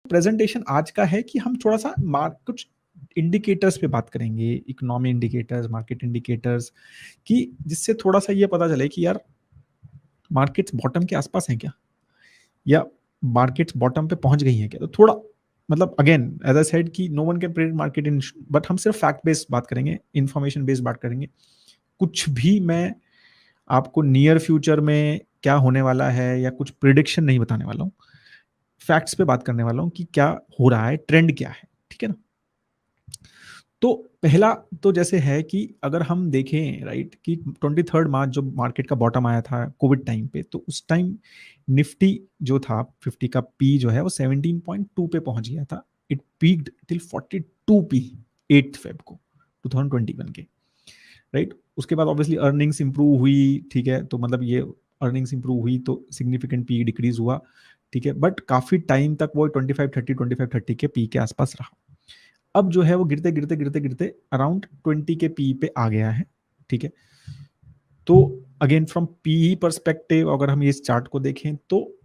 Presentation आज का है कि हम थोड़ा सा कुछ इंडिकेटर्स पे बात करेंगे, इकोनॉमी इंडिकेटर्स, मार्केट इंडिकेटर्स, कि जिससे थोड़ा सा ये पता चले कि यार मार्केट्स बॉटम के आसपास हैं क्या, या मार्केट्स बॉटम पे पहुंच गई हैं क्या। तो थोड़ा मतलब अगेन एज आई सेड कि no one can predict market in, but हम सिर्फ फैक्ट बेस्ड बात करेंगे, इंफॉर्मेशन बेस्ड बात करेंगे। कुछ भी मैं आपको नियर फ्यूचर में क्या होने वाला है या कुछ प्रिडिक्शन नहीं बताने वाला हूँ, फैक्ट्स पे बात करने वाला हूँ कि क्या हो रहा है, ट्रेंड क्या है, ठीक है ना। तो पहला तो जैसे है कि अगर हम देखें राइट कि 23 मार्च जो मार्केट का बॉटम आया था कोविड टाइम पे, तो उस टाइम निफ्टी जो था 50 का पी जो है वो 17.2 पे पहुंच गया था। It peaked till 42 P 8 Feb को 2021 के, राइट। उसके बाद ऑब्वियसली अर्निंग्स इंप्रूव हुई, ठीक है, तो मतलब ये अर्निंग्स इंप्रूव हुई तो सिग्निफिकेंट पी डिक्रीज हुआ, ठीक है, बट काफी टाइम तक वो 25-30 के पी के आसपास रहा। अब जो है वो गिरते गिरते गिरते गिरते अराउंड 20 के पी पे आ गया है, ठीक है। तो अगेन फ्रॉम पी परस्पेक्टिव अगर हम इस चार्ट को देखें तो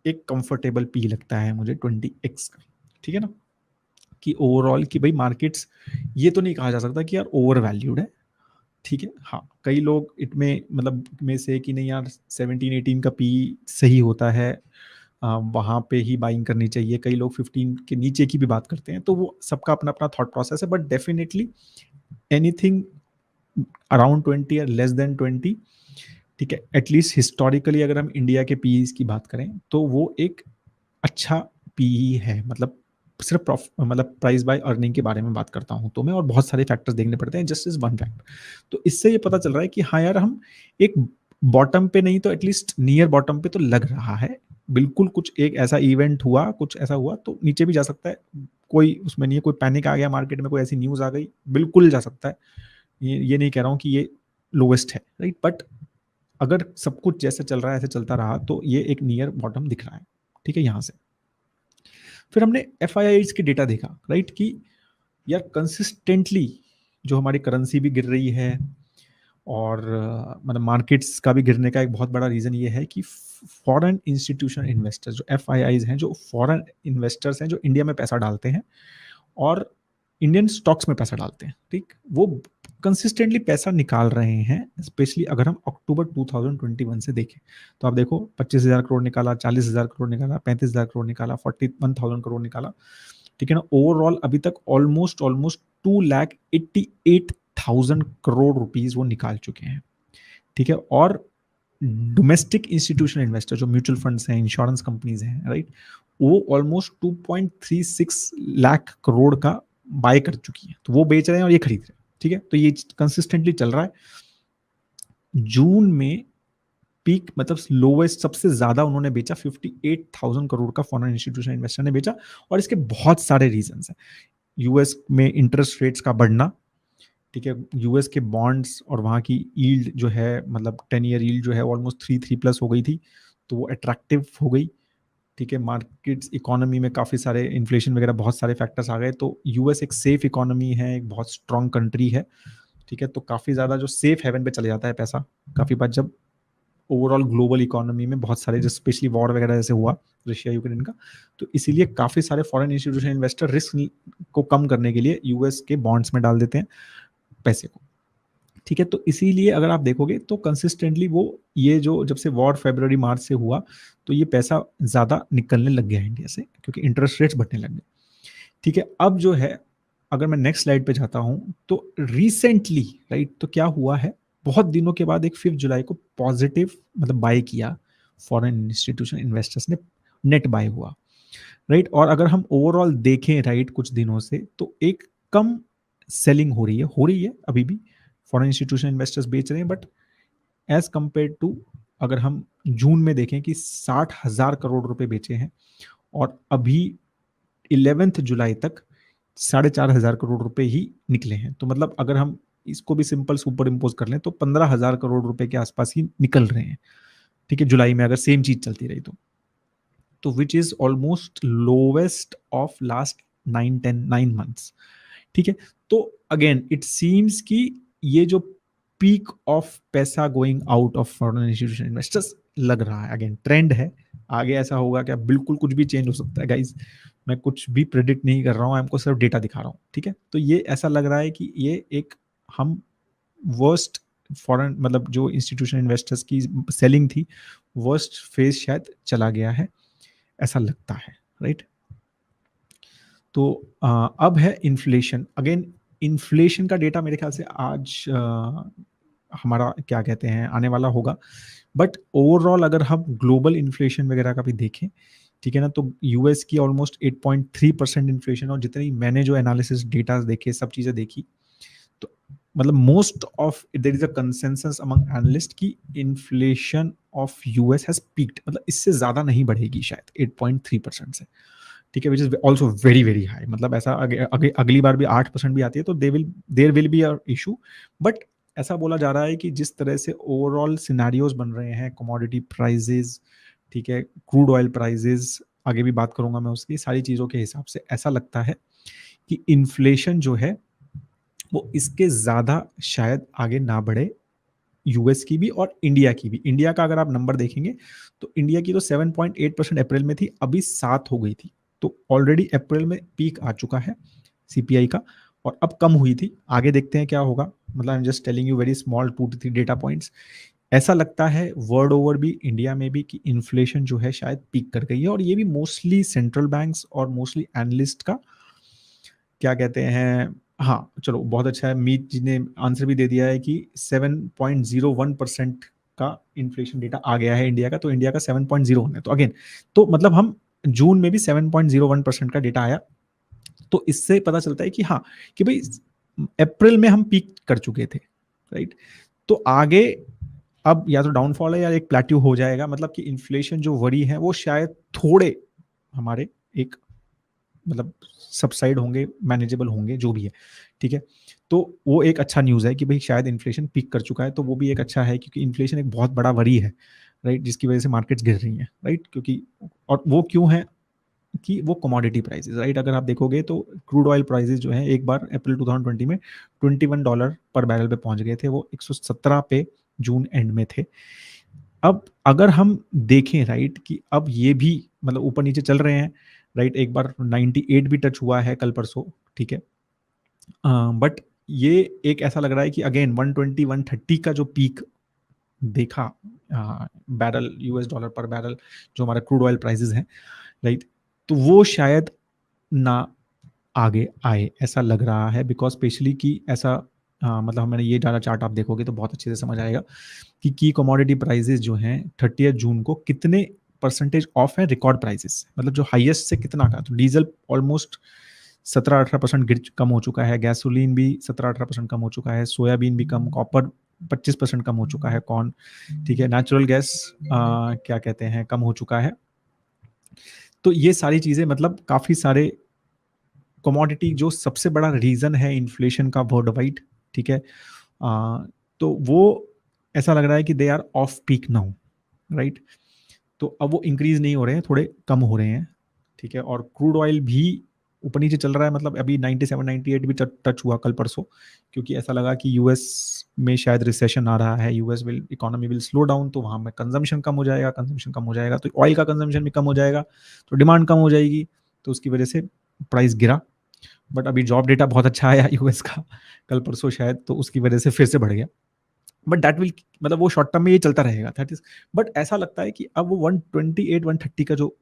एक कंफर्टेबल पी लगता है मुझे 20x का, ठीक है ना, कि ओवरऑल कि भाई मार्केट्स, ये तो नहीं कहा जा सकता कि यार ओवर वैल्यूड है, ठीक है। हाँ, कई लोग इतने मतलब में से कि नहीं यार 17-18 का पी सही होता है, वहाँ पे ही बाइंग करनी चाहिए, कई लोग 15 के नीचे की भी बात करते हैं, तो वो सबका अपना अपना थॉट प्रोसेस है, बट डेफिनेटली एनीथिंग अराउंड 20 या लेस देन 20, ठीक है, एटलीस्ट हिस्टोरिकली अगर हम इंडिया के पीईज की बात करें तो वो एक अच्छा पीई है। मतलब सिर्फ मतलब प्राइस बाय अर्निंग के बारे में बात करता हूं तो मैं, और बहुत सारे फैक्टर्स देखने पड़ते हैं, जस्ट इज वन फैक्टर। तो इससे ये पता चल रहा है कि हाँ यार हम एक बॉटम पे नहीं तो एटलीस्ट नियर बॉटम पे तो लग रहा है। बिल्कुल कुछ एक ऐसा इवेंट हुआ, कुछ ऐसा हुआ तो नीचे भी जा सकता है, कोई उसमें नहीं है, कोई पैनिक आ गया मार्केट में, कोई ऐसी न्यूज आ गई, बिल्कुल जा सकता है। ये नहीं कह रहा हूँ कि ये लोवेस्ट है, राइट, बट अगर सब कुछ जैसे चल रहा है ऐसे चलता रहा तो ये एक नियर बॉटम दिख रहा है, ठीक है। यहां से फिर हमने एफ के डेटा देखा, राइट, कि यार कंसिस्टेंटली जो हमारी करेंसी भी गिर रही है, और मतलब मार्केट्स का भी गिरने का एक बहुत बड़ा रीजन ये है कि फॉरेन इंस्टीट्यूशन इन्वेस्टर्स जो एफ हैं, जो फॉरेन इन्वेस्टर्स हैं जो इंडिया में पैसा डालते हैं और इंडियन स्टॉक्स में पैसा डालते हैं, ठीक, वो कंसिस्टेंटली पैसा निकाल रहे हैं। स्पेशली अगर हम अक्टूबर 2021 से देखें तो आप देखो 25,000 करोड़ निकाला, 40,000 करोड़ निकाला, 35,000 करोड़ निकाला, 41,000 करोड़ निकाला, ठीक है ना। ओवरऑल अभी तक ऑलमोस्ट 2,88,000 करोड़ रुपीज वो निकाल चुके हैं, ठीक है। और डोमेस्टिक इंस्टीट्यूशनल इन्वेस्टर जो म्यूचुअल फंड्स हैं, इंश्योरेंस कंपनीज हैं, राइट, वो ऑलमोस्ट 2.36 लाख करोड़ का बाय कर चुकी है, तो वो बेच रहे हैं और ये खरीद रहे हैं, ठीक है। तो ये कंसिस्टेंटली चल रहा है। जून में पीक मतलब लोवेस्ट सबसे ज्यादा उन्होंने बेचा 58,000 करोड़ का फॉरेन इंस्टीट्यूशनल इन्वेस्टर ने बेचा, और इसके बहुत सारे रीजन हैं। यूएस में इंटरेस्ट रेट्स का बढ़ना, ठीक है, यूएस के बॉन्ड्स और वहाँ की यील्ड जो है मतलब 10 ईयर यील्ड जो है ऑलमोस्ट 3+ हो गई थी, तो वो अट्रैक्टिव हो गई, ठीक है। मार्केट्स इकोनॉमी में काफ़ी सारे इन्फ्लेशन वगैरह बहुत सारे फैक्टर्स आ गए, तो यूएस एक सेफ इकोनॉमी है, एक बहुत स्ट्रॉन्ग कंट्री है, ठीक है। तो काफ़ी ज़्यादा जो सेफ हेवन पे चले जाता है पैसा काफ़ी बार, जब ओवरऑल ग्लोबल इकोनॉमी में बहुत सारे जो स्पेशली वॉर वगैरह जैसे हुआ रशिया यूक्रेन का, तो इसीलिए काफ़ी सारे फॉरेन इंस्टीट्यूशन इन्वेस्टर रिस्क को कम करने के लिए यूएस के बॉन्ड्स में डाल देते हैं पैसे को, ठीक है। तो इसीलिए अगर आप देखोगे तो कंसिस्टेंटली वो ये जो जब से वॉर फरवरी मार्च से हुआ तो ये पैसा ज़्यादा निकलने लग गया है इंडिया से, क्योंकि इंटरेस्ट रेट्स बढ़ने लग गए, ठीक है। अब जो है अगर मैं नेक्स्ट स्लाइड पे जाता हूं तो रिसेंटली, राइट, तो क्या हुआ है, बहुत दिनों के बाद एक 5 जुलाई को पॉजिटिव मतलब बाय किया फॉरेन इंस्टीट्यूशन इन्वेस्टर्स ने, नेट बाय हुआ, राइट। और अगर हम ओवरऑल देखें राइट कुछ दिनों से तो एक कम सेलिंग हो रही है अभी भी, फॉरेन इंस्टीट्यूशन इन्वेस्टर्स बेच रहे हैं, बट एज कंपेयर टू अगर हम जून में देखें कि 60,000 करोड़ रुपए बेचे हैं, और अभी 11 जुलाई तक 4,500 करोड़ रुपए ही निकले हैं। तो मतलब अगर हम इसको भी सिंपल सुपर इम्पोज कर लें तो 15,000 करोड़ रुपए के आसपास ही निकल रहे हैं, ठीक है, जुलाई में अगर सेम चीज चलती रही तो which is almost lowest of last 9 months, ठीक है। तो अगेन इट सीम्स कि ये जो पीक ऑफ पैसा going out of foreign institution investors लग रहा है, अगेन ट्रेंड है, आगे ऐसा होगा क्या, बिल्कुल कुछ भी चेंज हो सकता है गाइज, मैं कुछ भी प्रेडिक्ट नहीं कर रहा हूँ, आपको सिर्फ डेटा दिखा रहा हूँ, ठीक है। तो ये ऐसा लग रहा है कि ये एक हम वर्स्ट फॉरेन मतलब जो इंस्टीट्यूशन इन्वेस्टर्स की सेलिंग थी, वर्स्ट फेज शायद चला गया है, ऐसा लगता है, राइट। तो अब है इन्फ्लेशन। अगेन इन्फ्लेशन का डेटा मेरे ख्याल से आज हमारा क्या कहते हैं आने वाला होगा, बट ओवरऑल अगर हम ग्लोबल इन्फ्लेशन वगैरह का भी देखें, ठीक है ना, तो यूएस की ऑलमोस्ट 8.3% इन्फ्लेशन, और जितनी मैंने जो एनालिसिस डेटा देखे, सब चीज़ें देखी, तो मतलब most of there is a consensus among analyst की inflation of US has peaked, मतलब इससे ज़्यादा नहीं बढ़ेगी शायद 8.3% से, ठीक है, which is also very very high. मतलब ऐसा अगली बार भी 8% भी आती है तो there will be a issue, but ऐसा बोला जा रहा है कि जिस तरह से ओवरऑल सिनेरियोज बन रहे हैं, कमोडिटी प्राइजेस, ठीक है, क्रूड ऑयल प्राइजेस, आगे भी बात करूंगा मैं उसकी, सारी चीज़ों के हिसाब से ऐसा लगता है कि इन्फ्लेशन जो है वो इसके ज़्यादा शायद आगे ना बढ़े, यूएस की भी और इंडिया की भी। इंडिया का अगर आप नंबर देखेंगे तो इंडिया की तो 7.8% अप्रैल में थी, अभी 7 हो गई थी, तो ऑलरेडी अप्रैल में पीक आ चुका है सीपीआई का, और अब कम हुई थी। आगे देखते हैं क्या होगा, मतलब I am just telling you very small 2 to 3 data points. ऐसा लगता है वर्ल्ड ओवर भी, इंडिया में भी, कि इन्फ्लेशन जो है शायद पीक कर गई है, और ये भी मोस्टली सेंट्रल बैंक्स और मोस्टली एनालिस्ट का क्या कहते हैं, हाँ चलो बहुत अच्छा है, मीत जी ने आंसर भी दे दिया है कि 7.01% का इन्फ्लेशन डेटा आ गया है इंडिया का, तो इंडिया का 7.01 है, तो अगेन तो मतलब हम जून में भी 7.01% का डेटा आया, तो इससे पता चलता है कि हाँ, कि भाई अप्रैल में हम पीक कर चुके थे, राइट। तो आगे अब या तो डाउनफॉल है या एक प्लेट्यू हो जाएगा, मतलब कि इन्फ्लेशन जो वरी है वो शायद थोड़े हमारे एक मतलब सबसाइड होंगे, मैनेजेबल होंगे, जो भी है, ठीक है। तो वो एक अच्छा न्यूज़ है कि भाई शायद इन्फ्लेशन पीक कर चुका है, तो वो भी एक अच्छा है, क्योंकि इन्फ्लेशन एक बहुत बड़ा वरी है, राइट, जिसकी वजह से मार्केट्स गिर रही हैं, राइट, क्योंकि और वो क्यों है कि वो कमोडिटी प्राइसेस, राइट। अगर आप देखोगे तो क्रूड ऑयल प्राइसेस जो है एक बार अप्रैल 2020 में $21 पर बैरल पे पहुंच गए थे, वो 117 पे जून एंड में थे। अब अगर हम देखें, राइट, कि अब ये भी मतलब ऊपर नीचे चल रहे हैं, राइट, एक बार 98 भी टच हुआ है कल परसों, ठीक है, बट ये एक ऐसा लग रहा है कि अगेन 120 130 का जो पीक देखा बैरल, यूएस डॉलर पर बैरल, जो हमारा क्रूड ऑयल प्राइसेस हैं, राइट, तो वो शायद ना आगे आए, ऐसा लग रहा है, बिकॉज स्पेशली कि ऐसा मतलब मैंने ये डाला चार्ट, आप देखोगे तो बहुत अच्छे से समझ आएगा कि की कमोडिटी प्राइसेस जो हैं 30 जून को कितने परसेंटेज ऑफ है रिकॉर्ड प्राइसेस, मतलब जो हाईएस्ट से कितना का, तो डीजल ऑलमोस्ट 17-18% गिर कम हो चुका है, गैसोलीन भी 17-18% कम हो चुका है, सोयाबीन भी कम, कॉपर 25% कम हो चुका है, कॉर्न, ठीक है, नेचुरल गैस क्या कहते हैं कम हो चुका है। तो ये सारी चीज़ें मतलब काफ़ी सारे कमोडिटी, जो सबसे बड़ा रीज़न है इन्फ्लेशन का वर्ल्ड वाइड, ठीक है, तो वो ऐसा लग रहा है कि they are off peak now, right. तो अब वो इंक्रीज नहीं हो रहे हैं, थोड़े कम हो रहे हैं, ठीक है, और क्रूड ऑयल भी ऊपर नीचे चल रहा है, मतलब अभी 97 98 भी टच हुआ कल परसों, क्योंकि ऐसा लगा कि यूएस में शायद रिसेशन आ रहा है, US will economy will slow down, तो वहाँ में कंजम्पशन कम हो जाएगा, कंजम्पशन कम हो जाएगा तो ऑयल का कंजम्पशन भी कम हो जाएगा, तो डिमांड कम हो जाएगी, तो उसकी वजह से प्राइस गिरा। बट अभी जॉब डेटा बहुत अच्छा आया यूएस का कल परसों शायद, तो उसकी वजह से फिर से बढ़ गया, बट दैट विल मतलब वो शॉर्ट टर्म में ये चलता रहेगा, दैट इज। बट ऐसा लगता है कि अब वो 128 130 का जो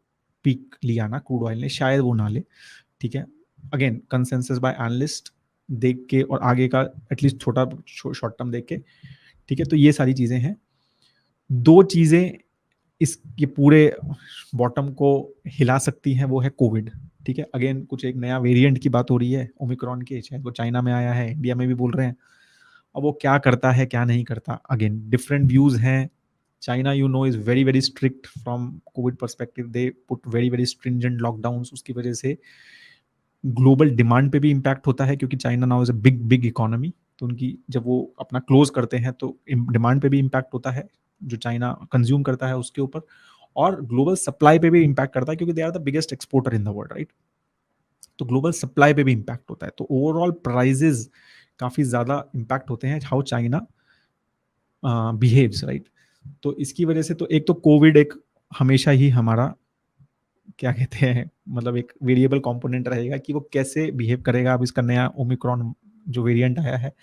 पीक लिया ना क्रूड ऑयल ने, शायद वो ना ले, ठीक है। अगेन कंसेंसस बाय एनालिस्ट देख के और आगे का एटलीस्ट छोटा शॉर्ट टर्म देख के, ठीक है। तो ये सारी चीजें हैं, दो चीजें इस ये पूरे बॉटम को हिला सकती हैं, वो है कोविड, ठीक है। अगेन कुछ एक नया वेरिएंट की बात हो रही है ओमिक्रॉन के, शायद वो चाइना में आया है, इंडिया में भी बोल रहे हैं, अब वो क्या करता है क्या नहीं करता, अगेन डिफरेंट व्यूज हैं। China you know is very very strict from Covid perspective, they put very very stringent lockdowns, उसकी वजह से ग्लोबल डिमांड पे भी इम्पैक्ट होता है, क्योंकि China now is a big big economy, तो उनकी जब वो अपना क्लोज करते हैं तो डिमांड पे भी इम्पैक्ट होता है, जो चाइना कंज्यूम करता है उसके ऊपर, और ग्लोबल सप्लाई पे भी इम्पैक्ट करता है, क्योंकि they are the biggest exporter in the world, right. तो ग्लोबल सप्लाई पे भी इम्पैक्ट होता है, तो ओवरऑल प्राइजेज काफी ज्यादा इम्पैक्ट होते हैं हाउ चाइना बिहेव्स, राइट। तो इसकी वजह से तो एक तो कोविड एक हमेशा ही हमारा क्या कहते हैं मतलब एक वेरिएबल कंपोनेंट रहेगा कि वो कैसे बिहेव करेगा। अब इसका नया ओमिक्रॉन जो वेरिएंट आया है,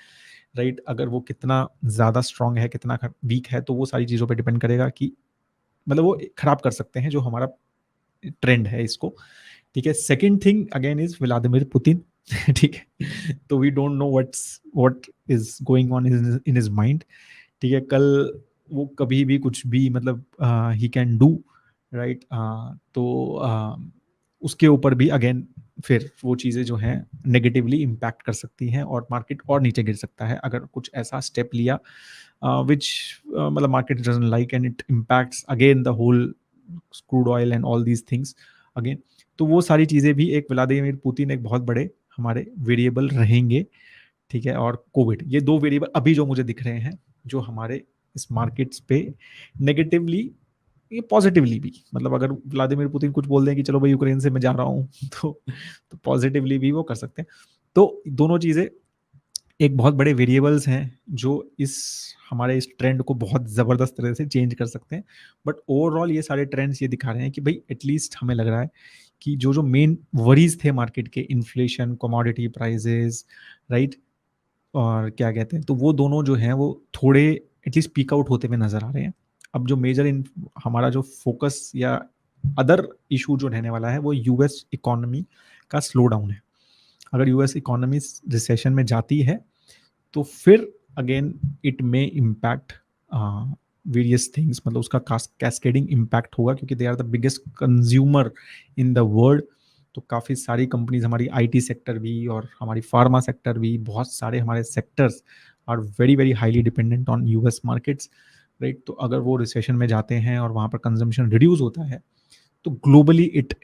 राइट, अगर वो कितना ज़्यादा स्ट्रांग है, कितना वीक है, तो वो सारी चीज़ों पे डिपेंड करेगा कि मतलब वो खराब कर सकते हैं जो हमारा ट्रेंड है इसको। ठीक है, second thing again is Vladimir Putin. ठीक है, तो we don't know what is going on in his mind. ठीक है, कल वो कभी भी कुछ भी मतलब ही कैन डू, राइट। तो उसके ऊपर भी अगेन फिर वो चीज़ें जो हैं नेगेटिवली इम्पैक्ट कर सकती हैं और मार्केट और नीचे गिर सकता है अगर कुछ ऐसा स्टेप लिया which मतलब market doesn't like and it impacts again the whole crude oil and all these things again। तो वो सारी चीज़ें भी एक व्लादिमीर पुतिन एक बहुत बड़े हमारे वेरिएबल रहेंगे। ठीक है, और कोविड, ये दो वेरिएबल अभी जो मुझे दिख रहे हैं जो हमारे इस मार्केट्स पे नेगेटिवली, ये पॉजिटिवली भी, मतलब अगर व्लादिमीर पुतिन कुछ बोल दें कि चलो भाई यूक्रेन से मैं जा रहा हूँ तो पॉजिटिवली भी वो कर सकते हैं। तो दोनों चीज़ें एक बहुत बड़े वेरिएबल्स हैं जो इस हमारे इस ट्रेंड को बहुत ज़बरदस्त तरह से चेंज कर सकते हैं। बट ओवरऑल ये सारे ट्रेंड्स ये दिखा रहे हैं कि भाई एटलीस्ट हमें लग रहा है कि जो जो मेन वरीज थे मार्केट के, इन्फ्लेशन, कमोडिटी प्राइजेस, राइट, और क्या कहते हैं, तो वो दोनों जो हैं वो थोड़े एटलीस्ट पीक आउट होते हुए नजर आ रहे हैं। अब जो मेजर हमारा जो फोकस या अदर इशू जो रहने वाला है वो यूएस इकोनॉमी का स्लो डाउन है। अगर यूएस इकोनॉमी रिसेशन में जाती है तो फिर again it may impact various things, मतलब उसका कैस्केडिंग इम्पैक्ट होगा क्योंकि they are the biggest consumer in the world. तो काफ़ी सारी कंपनीज, हमारी आईटी सेक्टर भी और हमारी फार्मा सेक्टर भी, बहुत सारे हमारे sectors are very very highly dependent on US markets, right. तो अगर वो रिसेशन में जाते हैं और वहाँ पर कंजम्पशन रिड्यूस होता है तो ग्लोबली इट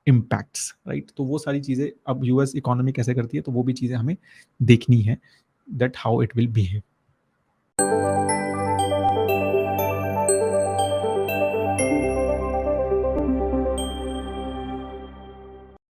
इम्पैक्ट्स, राइट। तो वो सारी चीज़ें अब यूएस इकोनॉमी कैसे करती है तो वो भी चीज़ें हमें देखनी है, that how it will behave.